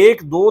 1 2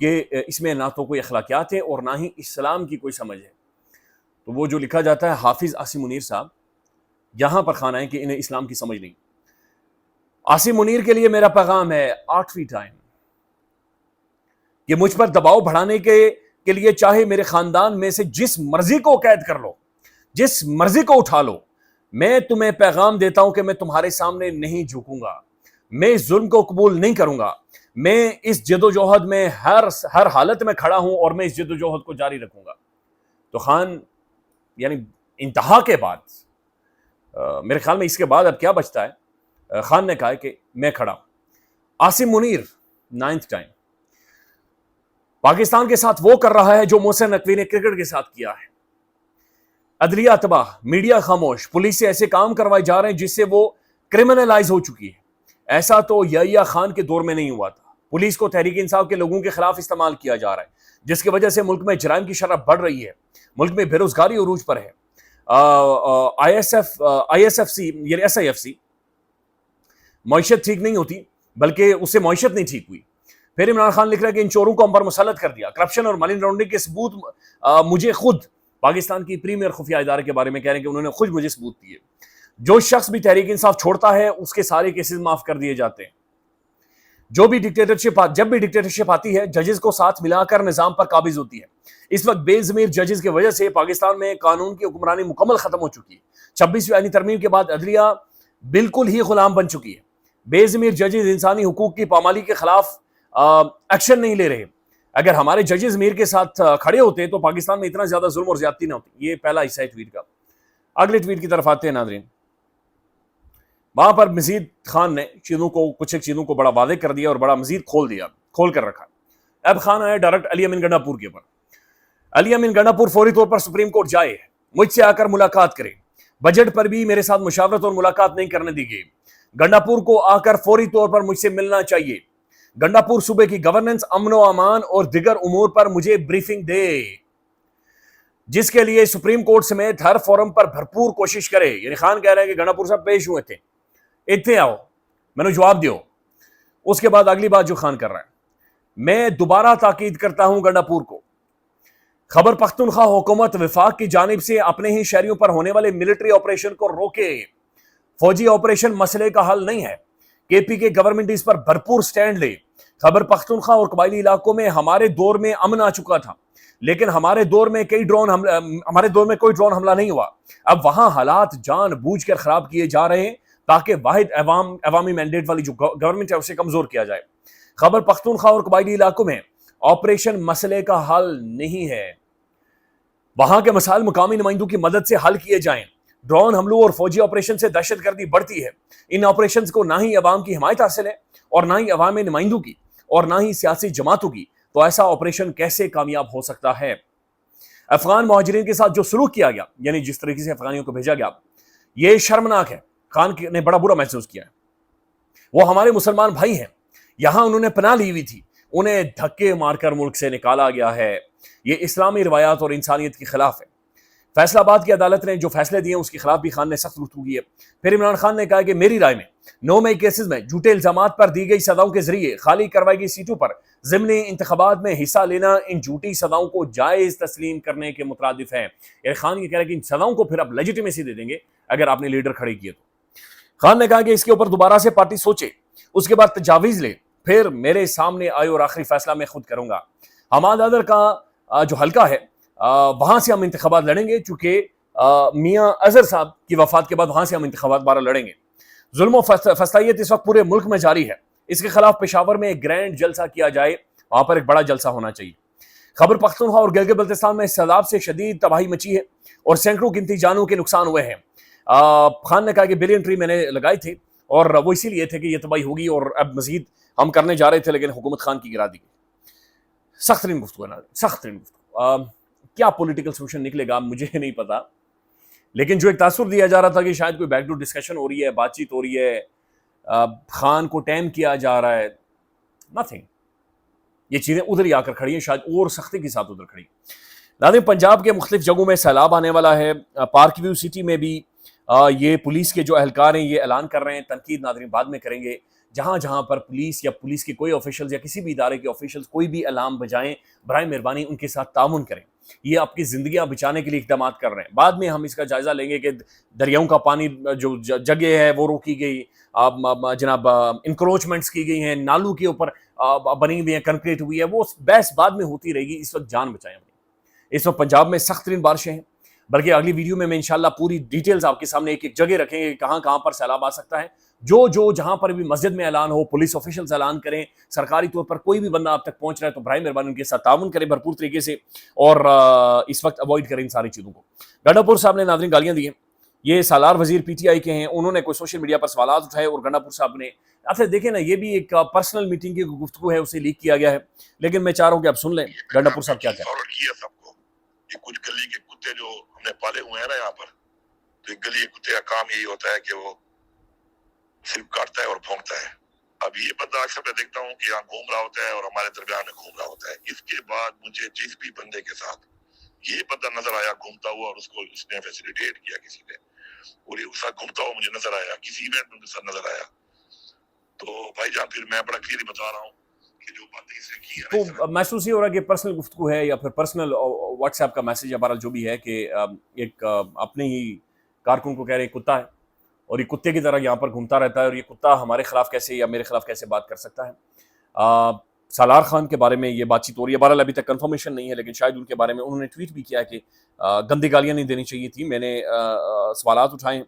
کہ اس میں نہ تو کوئی اخلاقیات ہے اور نہ ہی اسلام کی کوئی سمجھ ہے. تو وہ جو لکھا جاتا ہے حافظ عاصم منیر صاحب یہاں پر خانہ ہے کہ انہیں اسلام کی سمجھ نہیں. عاصم منیر کے لیے میرا پیغام ہے 8ویں ٹائم کہ مجھ پر دباؤ بڑھانے کے لیے چاہے میرے خاندان میں سے جس مرضی کو قید کر لو, جس مرضی کو اٹھا لو, میں تمہیں پیغام دیتا ہوں کہ میں تمہارے سامنے نہیں جھکوں گا, میں اس ظلم کو قبول نہیں کروں گا. میں اس جدوجہد میں ہر حالت میں کھڑا ہوں اور میں اس جدوجہد کو جاری رکھوں گا. تو خان یعنی انتہا کے بعد میرے خیال میں اس کے بعد اب کیا بچتا ہے, خان نے کہا ہے کہ میں کھڑا ہوں. عاصم منیر 9th ٹائم پاکستان کے ساتھ وہ کر رہا ہے جو محسن نقوی نے کرکٹ کے ساتھ کیا ہے. عدلیہ تباہ, میڈیا خاموش, پولیس سے ایسے کام کروائے جا رہے ہیں جس سے وہ کرمنلائز ہو چکی ہے. ایسا تو یحییٰ خان کے دور میں نہیں ہوا تھا. پولیس کو تحریک انصاف کے لوگوں کے خلاف استعمال کیا جا رہا ہے جس کی وجہ سے ملک میں جرائم کی شرح بڑھ رہی ہے, ملک میں بے روزگاری عروج پر ہے. SIFC معیشت ٹھیک نہیں ہوتی بلکہ اس سے معیشت نہیں ٹھیک ہوئی. پھر عمران خان لکھ رہا ہے کہ ان چوروں کو ہم پر مسلط کر دیا. کرپشن اور منی لانڈرنگ کے ثبوت مجھے خود پاکستان کی پریمیئر خفیہ ادارے کے بارے میں کہہ رہے ہیں کہ انہوں نے خود مجھے ثبوت دیے. جو شخص بھی تحریک انصاف چھوڑتا ہے اس کے سارے کیسز معاف کر دیے جاتے ہیں. جب بھی ڈکٹیٹرشپ آتی ہے ججز کو ساتھ ملا کر نظام پر قابض ہوتی ہے. اس وقت بے ضمیر ججز کی وجہ سے پاکستان میں قانون کی حکمرانی مکمل ختم ہو چکی ہے. 26ویں آئینی ترمیم کے بعد عدلیہ بالکل ہی غلام بن چکی ہے. بے ضمیر ججز انسانی حقوق کی پامالی کے خلاف ایکشن نہیں لے رہے. اگر ہمارے ججز میر کے ساتھ کھڑے ہوتے تو پاکستان میں اتنا زیادہ ظلم اور زیادتی نہ ہوتی. یہ پہلا حصہ ہے ٹویٹ کا. اگلے ٹویٹ کی طرف آتے ہیں ناظرین. وہاں پر مزید خان نے کچھ ایک چیزوں کو بڑا واضح کر دیا اور بڑا مزید کھول کر رکھا. اب خان آیا ڈائریکٹ علی امین گنڈاپور کے اوپر. علی امین گنڈاپور فوری طور پر سپریم کورٹ جائے, مجھ سے آ کر ملاقات کرے. بجٹ پر بھی میرے ساتھ مشاورت اور ملاقات نہیں کرنے دی گئی. گنڈاپور کو آ کر فوری طور پر مجھ سے ملنا چاہیے. گنڈاپور صوبے کی گورننس, امن و امان اور دیگر امور پر مجھے بریفنگ دے, جس کے لیے سپریم کورٹ سمیت ہر فورم پر بھرپور کوشش کرے. یعنی خان کہہ رہے ہیں کہ گنڈاپور صاحب پیش ہوئے تھے, اتنے آؤ, میں نے جواب دیو. اس کے بعد اگلی بات جو خان کر رہا ہے, میں دوبارہ تاکید کرتا ہوں گنڈاپور کو, خیبر پختونخوا حکومت وفاق کی جانب سے اپنے ہی شہریوں پر ہونے والے ملٹری آپریشن کو روکے. فوجی آپریشن مسئلے کا حل نہیں ہے. KP کے گورنمنٹ اس پر بھرپور سٹینڈ لے. خیبر پختونخوا اور قبائلی علاقوں میں ہمارے دور میں امن آ چکا تھا, لیکن ہمارے دور میں کوئی ڈرون حملہ نہیں ہوا. اب وہاں حالات جان بوجھ کر خراب کیے جا رہے ہیں تاکہ واحد عوامی مینڈیٹ والی جو گورنمنٹ ہے اسے کمزور کیا جائے. خیبر پختونخوا اور قبائلی علاقوں میں آپریشن مسئلے کا حل نہیں ہے. وہاں کے مسائل مقامی نمائندوں کی مدد سے حل کیے جائیں. ڈرون حملوں اور فوجی آپریشن سے دہشت گردی بڑھتی ہے. ان آپریشنز کو نہ ہی عوام کی حمایت حاصل ہے اور نہ ہی عوام نمائندوں کی اور نہ ہی سیاسی جماعتوں کی. تو ایسا آپریشن کیسے کامیاب ہو سکتا ہے؟ افغان مہاجرین کے ساتھ جو سلوک کیا گیا, یعنی جس طریقے سے افغانیوں کو بھیجا گیا, یہ شرمناک ہے. خان نے بڑا برا محسوس کیا ہے. وہ ہمارے مسلمان بھائی ہیں, یہاں انہوں نے پناہ لی ہوئی تھی, انہیں دھکے مار کر ملک سے نکالا گیا ہے. یہ اسلامی روایات اور انسانیت کے خلاف ہے. فیصلہ آباد کی عدالت نے جو فیصلے دیے اس کے خلاف بھی خان نے سخت گفتگو کی ہے. پھر عمران خان نے کہا کہ میری رائے میں 9 مئی کیسز میں جھوٹے الزامات پر دی گئی سزاؤں کے ذریعے خالی کروائی گئی سیٹوں پر ضمنی انتخابات میں حصہ لینا ان جھوٹی سزاؤں کو جائز تسلیم کرنے کے مترادف ہے. یعنی خان یہ کہہ رہا ہے کہ ان سزاؤں کو پھر اب لیجیٹیمیسی دے دیں گے اگر آپ نے لیڈر کھڑے کیے تو. خان نے کہا کہ اس کے اوپر دوبارہ سے پارٹی سوچے, اس کے بعد تجاویز لے, پھر میرے سامنے آئے اور آخری فیصلہ میں خود کروں گا. حماد حیدر کا جو حلقہ ہے وہاں سے ہم انتخابات لڑیں گے, چونکہ میاں اظہر صاحب کی وفات کے بعد وہاں سے ہم انتخابات بارہ لڑیں گے. ظلم و فسادیت اس وقت پورے ملک میں جاری ہے. اس کے خلاف پشاور میں ایک گرینڈ جلسہ کیا جائے, وہاں پر ایک بڑا جلسہ ہونا چاہیے. خیبر پختونخوا اور گلگت بلتستان میں سیلاب سے شدید تباہی مچی ہے اور سینکڑوں گنتی جانوں کے نقصان ہوئے ہیں. خان نے کہا کہ بلین ٹری میں نے لگائے تھے اور وہ اسی لیے تھے کہ یہ تباہی ہوگی اور اب مزید ہم کرنے جا رہے تھے, لیکن حکومت خان کی گرا دی گئی. سخت ترین گفتگو ہے, سخت ترین گفتگو. کیا پولیٹیکل سولوشن نکلے گا مجھے نہیں پتا, لیکن جو ایک تاثر دیا جا رہا تھا کہ شاید کوئی بیک ڈور ڈسکشن ہو رہی ہے, بات چیت ہو رہی ہے, خان کو ٹیم کیا جا رہا ہے, نتھنگ. یہ چیزیں ادھر ہی آ کر کھڑی ہیں, شاید اور سختی کے ساتھ ادھر کھڑی. ناظرین, پنجاب کے مختلف جگہوں میں سیلاب آنے والا ہے. پارک ویو سٹی میں بھی یہ پولیس کے جو اہلکار ہیں یہ اعلان کر رہے ہیں, تنقید ناظرین بعد میں کریں گے. جہاں جہاں پر پولیس یا پولیس کے کوئی آفیشلز یا کسی بھی ادارے کے آفیشلز کوئی بھی الارم بجائیں، برائے مہربانی ان کے ساتھ تعاون کریں. یہ آپ کی زندگیاں بچانے کے لیے اقدامات کر رہے ہیں. بعد میں ہم اس کا جائزہ لیں گے کہ دریاؤں کا پانی جو جگہ ہے وہ روکی گئی، جناب انکروچمنٹس کی گئی ہیں، نالوں کے اوپر بنی ہوئی ہیں، کنکریٹ ہوئی ہے، وہ بحث بعد میں ہوتی رہے گی. اس وقت جان بچائیں اپنی. اس وقت پنجاب میں سخت ترین بارشیں ہیں، بلکہ اگلی ویڈیو میں انشاءاللہ پوری ڈیٹیلز آپ کے سامنے ایک ایک جگہ رکھیں گے کہ کہاں کہاں پر سیلاب آ سکتا ہے. جو جہاں پر بھی مسجد میں اعلان ہو، پولیس آفیشلز اعلان کریں، سرکاری طور پر کوئی بھی بندہ آپ تک پہنچ رہا ہے تو برائے مہربانی ان کے ساتھ تعاون کریں بھرپور طریقے سے، اور اس وقت اوائڈ کریں ان ساری چیزوں کو. گنڈا صاحب نے ناظرین گالیاں دی ہیں. یہ سالار وزیر پی ٹی آئی کے ہیں، انہوں نے کوئی سوشل میڈیا پر سوالات اٹھائے اور گنڈا صاحب نے اچھا دیکھیں نا، یہ بھی ایک پرسنل میٹنگ کی گفتگو ہے، اسے لیک کیا گیا ہے، لیکن میں چاہ رہا ہوں کہ آپ سن لیں گنڈا صاحب کیا کہتے ہیں. کچھ گلی کے کتے جو ہم نے پالے ہوئے ہیں نا یہاں پر، تو ایک گلی کے کتے کا کام یہی ہوتا ہے کہ وہ صرف کاٹتا ہے اور بھونکتا ہے. اب یہ بندہ اکثر میں دیکھتا ہوں کہ یہاں گھوم رہا ہوتا ہے اور ہمارے درمیان میں گھوم رہا ہوتا ہے. اس کے بعد مجھے جس بھی بندے کے ساتھ یہ بندہ نظر آیا گھومتا ہوا اور اس نے فیسیلیٹیٹ کیا کسی نے، اور یہ ساتھ گھومتا ہوا مجھے نظر آیا، کسی ایونٹ میں ساتھ نظر آیا، تو بھائی جان پھر میں بڑا کلیئرلی بتا رہا ہوں کہ جو باتیں اس نے کی ہے تو محسوس یہ ہو رہا ہے کہ پرسنل گفتگو ہے یا پھر پرسنل واٹس ایپ کا میسج یا بہرحال جو بھی ہے کہ ایک اپنے ہی کارکن کو کہہ رہے ہیں کتا ہے اور یہ کتے کی طرح یہاں پر گھومتا رہتا ہے، اور یہ کتا ہمارے خلاف کیسے یا میرے خلاف کیسے بات کر سکتا ہے. سالار خان کے بارے میں یہ بات چیت ہو رہی ہے، بہرحال ابھی تک کنفرمیشن نہیں ہے، لیکن شاید ان کے بارے میں انہوں نے ٹویٹ بھی کیا کہ گندی گالیاں نہیں دینی چاہیے تھی. میں نے سوالات اٹھائے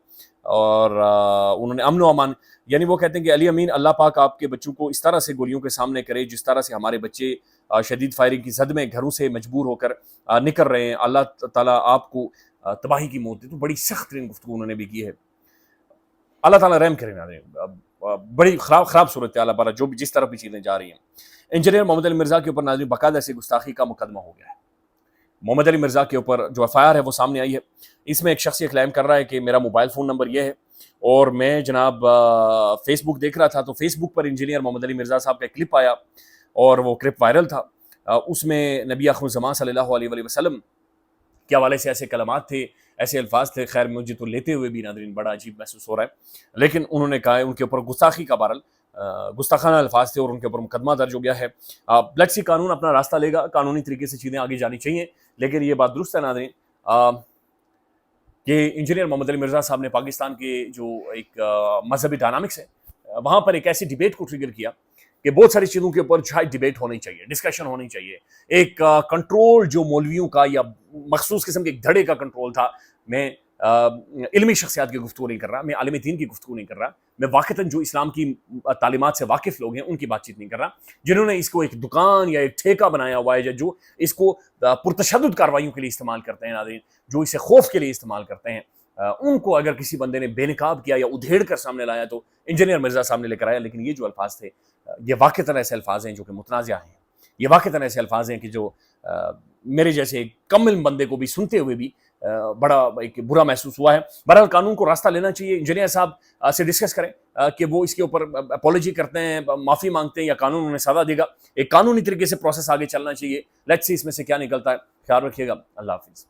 اور انہوں نے امن و امان، یعنی وہ کہتے ہیں کہ علی امین اللہ پاک آپ کے بچوں کو اس طرح سے گولیوں کے سامنے کرے جس طرح سے ہمارے بچے شدید فائرنگ کی زد میں گھروں سے مجبور ہو کر نکل رہے ہیں، اللہ تعالیٰ آپ کو تباہی کی موت دے. تو بڑی سخت ترین گفتگو انہوں نے بھی کی ہے. اللہ تعالیٰ رحم کرے نا، بڑی خراب صورتحال ہے جو بھی جس طرح بھی چیزیں جا رہی ہیں. انجینئر محمد علی مرزا کے اوپر ناظرین باقاعدہ سے گستاخی کا مقدمہ ہو گیا ہے. محمد علی مرزا کے اوپر جو ایف آئی آر ہے وہ سامنے آئی ہے. اس میں ایک شخص یہ کلیم کر رہا ہے کہ میرا موبائل فون نمبر یہ ہے، اور میں جناب فیس بک دیکھ رہا تھا تو فیس بک پر انجینئر محمد علی مرزا صاحب کا کلپ آیا اور وہ کلپ وائرل تھا. اس میں نبی آخر الزمان صلی اللہ علیہ وسلم کے حوالے سے ایسے کلمات تھے، ایسے الفاظ تھے. خیر مجھے تو لیتے ہوئے بھی ناظرین بڑا عجیب محسوس ہو رہا ہے، لیکن انہوں نے کہا ہے ان کے اوپر گستاخی کا بہرحال گستاخانہ الفاظ تھے اور ان کے اوپر مقدمہ درج ہو گیا ہے. لیٹس سی قانون اپنا راستہ لے گا، قانونی طریقے سے چیزیں آگے جانی چاہیے. لیکن یہ بات درست ہے ناظرین کہ انجینئر محمد علی مرزا صاحب نے پاکستان کے جو ایک مذہبی ڈائنامکس ہے وہاں پر ایک ایسی ڈیبیٹ کو ٹریگر کیا کہ بہت ساری چیزوں کے اوپر شاید ڈیبیٹ ہونی چاہیے، ڈسکشن ہونی چاہیے. ایک کنٹرول جو مولویوں کا یا مخصوص قسم کے ایک دھڑے کا کنٹرول تھا. میں علمی شخصیات کی گفتگو نہیں کر رہا، میں عالم دین کی گفتگو نہیں کر رہا، میں واقعتاً جو اسلام کی تعلیمات سے واقف لوگ ہیں ان کی بات چیت نہیں کر رہا، جنہوں نے اس کو ایک دکان یا ایک ٹھیکہ بنایا ہوا ہے، یا جو اس کو پرتشدد کارروائیوں کے لیے استعمال کرتے ہیں ناظرین، جو اسے خوف کے لیے استعمال کرتے ہیں. ان کو اگر کسی بندے نے بے نقاب کیا یا ادھیڑ کر سامنے لایا تو انجینئر مرزا سامنے لے کر آیا. لیکن یہ جو الفاظ تھے یہ واقعتاً ایسے الفاظ ہیں جو کہ متنازع ہیں، یہ واقعتاً ایسے الفاظ ہیں کہ جو میرے جیسے کمل بندے کو بھی سنتے ہوئے بھی بڑا ایک برا محسوس ہوا ہے. بہرحال قانون کو راستہ لینا چاہیے. انجینئر صاحب سے ڈسکس کریں کہ وہ اس کے اوپر اپولوجی کرتے ہیں، معافی مانگتے ہیں، یا قانون انہیں سزا دے گا. ایک قانونی طریقے سے پروسیس آگے چلنا چاہیے. لیٹس سی اس میں سے کیا نکلتا ہے. خیال رکھیے گا. اللہ حافظ.